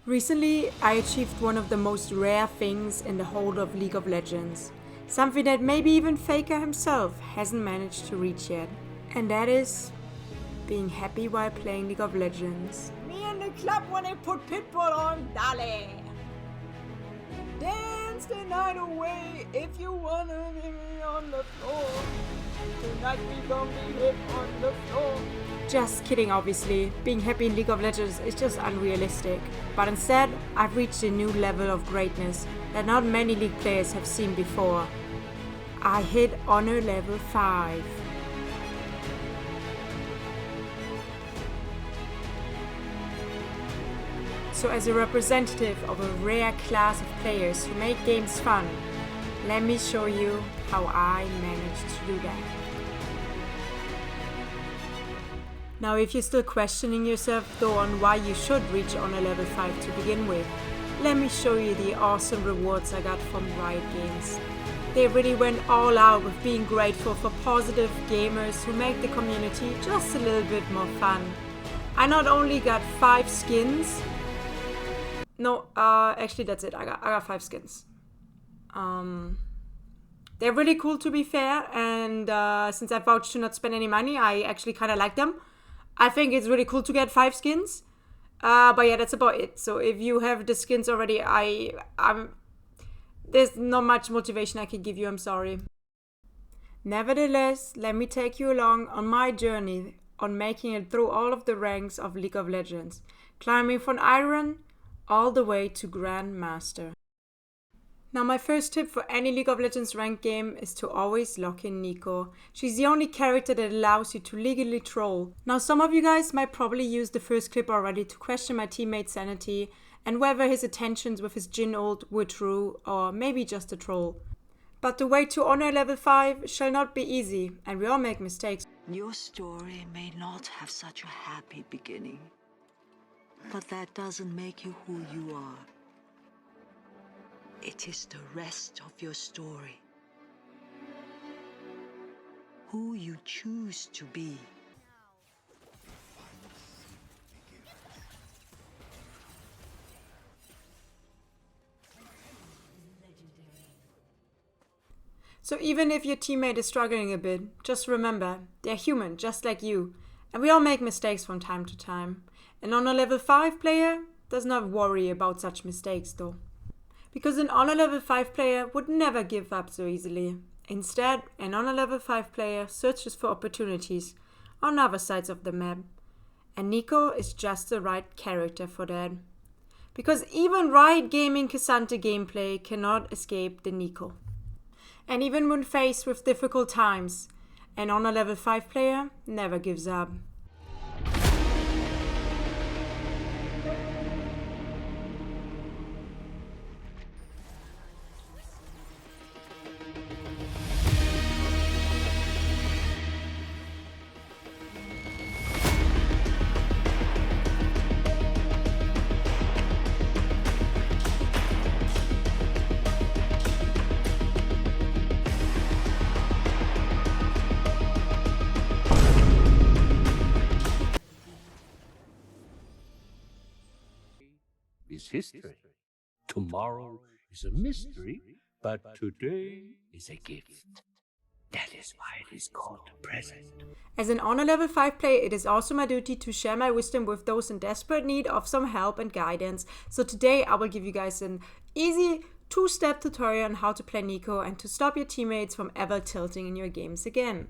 Recently, I achieved one of the most rare things in the whole of League of Legends. Something that maybe even Faker himself hasn't managed to reach yet. And that is being happy while playing League of Legends. Me and the club when they put Pitbull on, dale. Dance the night away if you wanna be on the floor. Tonight we gon' be hit on the floor. Just kidding, obviously. Being happy in League of Legends is just unrealistic. But instead, I've reached a new level of greatness that not many League players have seen before. I hit honor level 5. So as a representative of a rare class of players who make games fun, let me show you how I managed to do that. Now, if you're still questioning yourself though on why you should reach honor level 5 to begin with, let me show you the awesome rewards I got from Riot Games. They really went all out with being grateful for positive gamers who make the community just a little bit more fun. I not only got 5 skins, actually that's it, I got 5 skins. They're really cool, to be fair, and since I vouched to not spend any money, I actually kind of like them. I think it's really cool to get 5 skins. But yeah, that's about it. So if you have the skins already, there's not much motivation I can give you, I'm sorry. Nevertheless, let me take you along on my journey on making it through all of the ranks of League of Legends, climbing from Iron all the way to Grandmaster. Now, my first tip for any League of Legends ranked game is to always lock in Neeko. She's the only character that allows you to legally troll. Now, some of you guys might probably use the first clip already to question my teammate's sanity and whether his attentions with his Jhin ult were true or maybe just a troll. But the way to honor level 5 shall not be easy, and we all make mistakes. Your story may not have such a happy beginning, but that doesn't make you who you are. It is the rest of your story. Who you choose to be. So even if your teammate is struggling a bit, just remember, they're human, just like you. And we all make mistakes from time to time. An honor level 5 player does not worry about such mistakes though. Because an honor level 5 player would never give up so easily. Instead, an honor level 5 player searches for opportunities on other sides of the map. And Neeko is just the right character for that. Because even Riot Gaming Cassandra gameplay cannot escape the Neeko. And even when faced with difficult times, an honor level 5 player never gives up. Is history. Tomorrow is a mystery, but today is a gift. That is why it is called the present. As an honor level 5 player, it is also my duty to share my wisdom with those in desperate need of some help and guidance. So today I will give you guys an easy 2-step tutorial on how to play Neeko and to stop your teammates from ever tilting in your games again.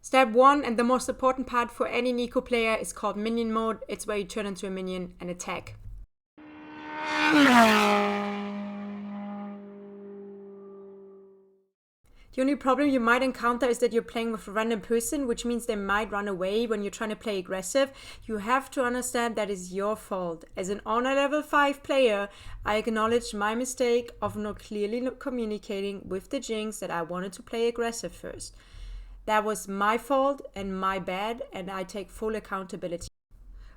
Step 1, and the most important part for any Neeko player, is called minion mode. It's where you turn into a minion and attack. The only problem you might encounter is that you're playing with a random person, which means they might run away when you're trying to play aggressive. You have to understand that is your fault. As an honor level 5 player, I acknowledge my mistake of not clearly communicating with the Jinx that I wanted to play aggressive first. That was my fault and my bad, and I take full accountability.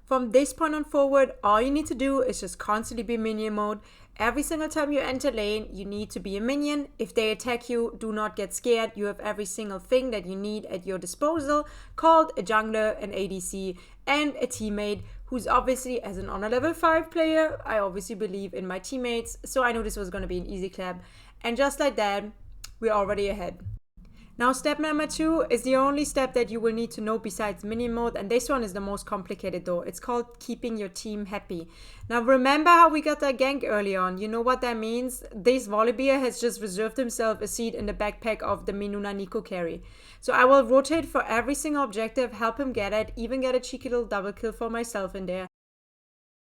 From this point on forward, all you need to do is just constantly be minion mode. Every single time you enter lane, you need to be a minion. If they attack you, do not get scared. You have every single thing that you need at your disposal, called a jungler, an ADC, and a teammate who's obviously, as an honor level 5 player, I obviously believe in my teammates, so I knew this was going to be an easy clap. And just like that, we're already ahead. Now step number 2 is the only step that you will need to know besides minion mode, and this one is the most complicated though. It's called keeping your team happy. Now remember how we got that gank early on? You know what that means? This Volibear has just reserved himself a seat in the backpack of the Minuna Neeko carry. So I will rotate for every single objective, help him get it, even get a cheeky little double kill for myself in there.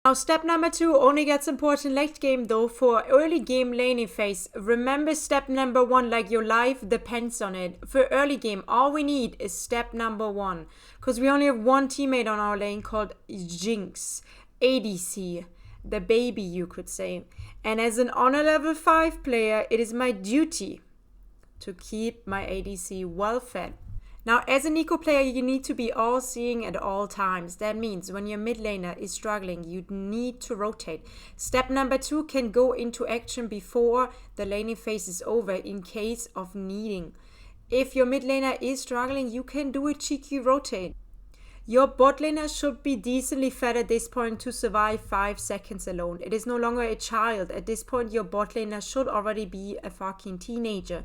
Now step number 2 only gets important late game though. For early game laning phase, remember step number 1 like your life depends on it. For early game, all we need is step number 1. Because we only have one teammate on our lane called Jinx, ADC, the baby you could say. And as an honor level 5 player, it is my duty to keep my ADC well fed. Now, as a Neeko player, you need to be all-seeing at all times. That means when your mid laner is struggling, you need to rotate. Step number 2 can go into action before the laning phase is over in case of needing. If your mid laner is struggling, you can do a cheeky rotate. Your bot laner should be decently fed at this point to survive 5 seconds alone. It is no longer a child. At this point, your bot laner should already be a fucking teenager.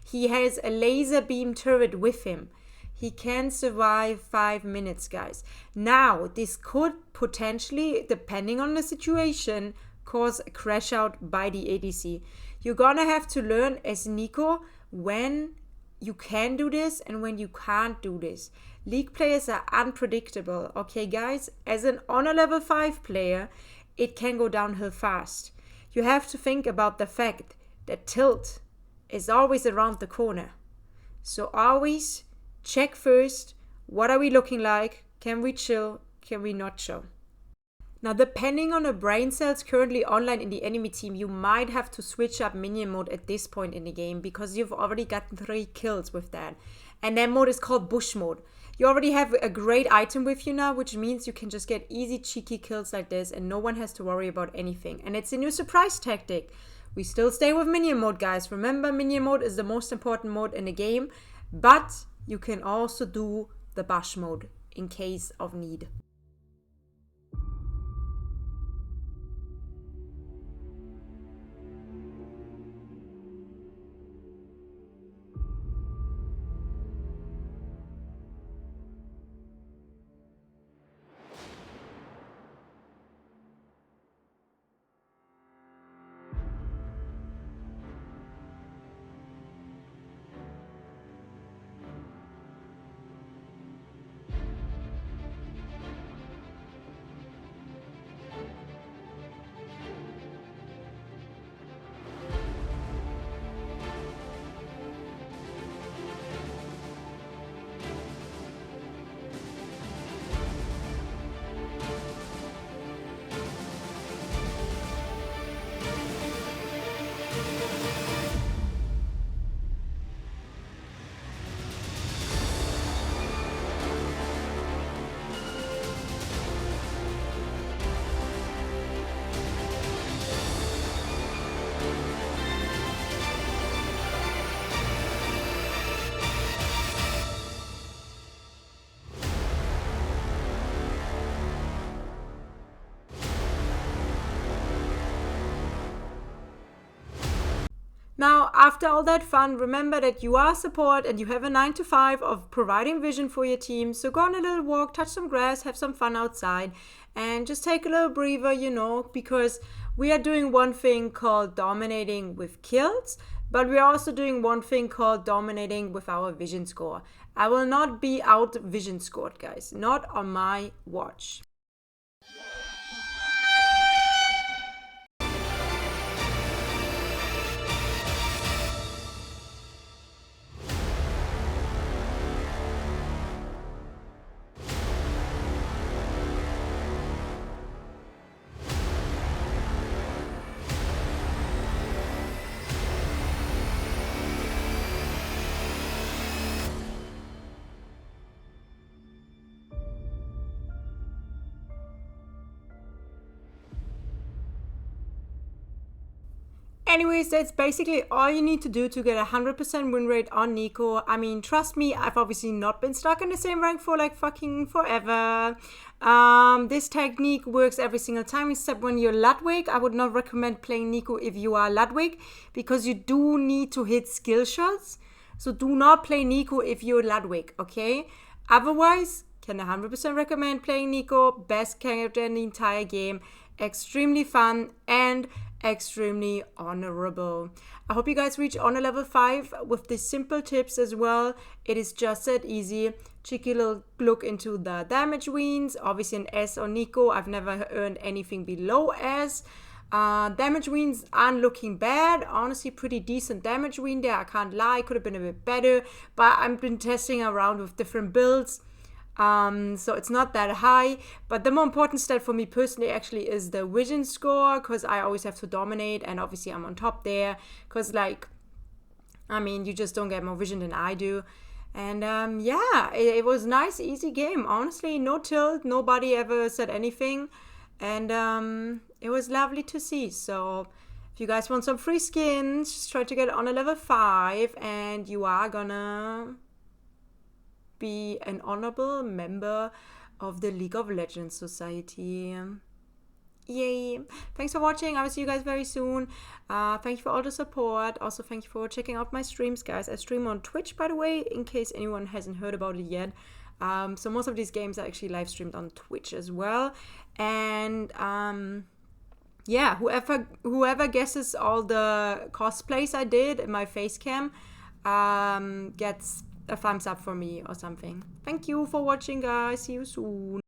He has a laser beam turret with him. He can survive 5 minutes, guys. Now, this could potentially, depending on the situation, cause a crash out by the ADC. You're gonna have to learn as Neeko when you can do this and when you can't do this. League players are unpredictable, okay guys? As an honor level 5 player, it can go downhill fast. You have to think about the fact that tilt is always around the corner. So always check first, what are we looking like? Can we chill? Can we not chill? Now, depending on the brain cells currently online in the enemy team, you might have to switch up minion mode at this point in the game because you've already gotten 3 kills with that. And that mode is called bush mode. You already have a great item with you now, which means you can just get easy cheeky kills like this and no one has to worry about anything. And it's a new surprise tactic. We still stay with minion mode, guys. Remember, minion mode is the most important mode in the game, but you can also do the bush mode in case of need. Now, after all that fun, remember that you are support and you have a 9 to 5 of providing vision for your team. So go on a little walk, touch some grass, have some fun outside, and just take a little breather, you know, because we are doing one thing called dominating with kills, but we're also doing one thing called dominating with our vision score. I will not be out vision scored, guys, not on my watch. Anyways, that's basically all you need to do to get a 100% win rate on Neeko. I mean, trust me, I've obviously not been stuck in the same rank for like fucking forever. This technique works every single time except when you're Ludwig. I would not recommend playing Neeko if you are Ludwig because you do need to hit skill shots. So do not play Neeko if you're Ludwig, okay? Otherwise, can 100% recommend playing Neeko. Best character in the entire game. Extremely fun and extremely honorable. I hope you guys reach honor level 5 with these simple tips as well. It is just that easy. Cheeky little look into the damage wins. Obviously an S on Neeko. I've never earned anything below S. Damage wins aren't looking bad. Honestly, pretty decent damage win there. I can't lie. Could have been a bit better. But I've been testing around with different builds. So it's not that high, but the more important stat for me personally actually is the vision score, because I always have to dominate, and obviously I'm on top there, because like, I mean, you just don't get more vision than I do. And yeah, it was a nice, easy game, honestly. No tilt, nobody ever said anything, and it was lovely to see. So if you guys want some free skins, just try to get on a level 5, and you are gonna be an honorable member of the League of Legends Society. Yay! Thanks for watching. I will see you guys very soon. Thank you for all the support. Also, thank you for checking out my streams, guys. I stream on Twitch, by the way, in case anyone hasn't heard about it yet. So most of these games are actually live streamed on Twitch as well. And yeah, whoever guesses all the cosplays I did in my face cam gets a thumbs up for me or something. Thank you for watching, guys. See you soon.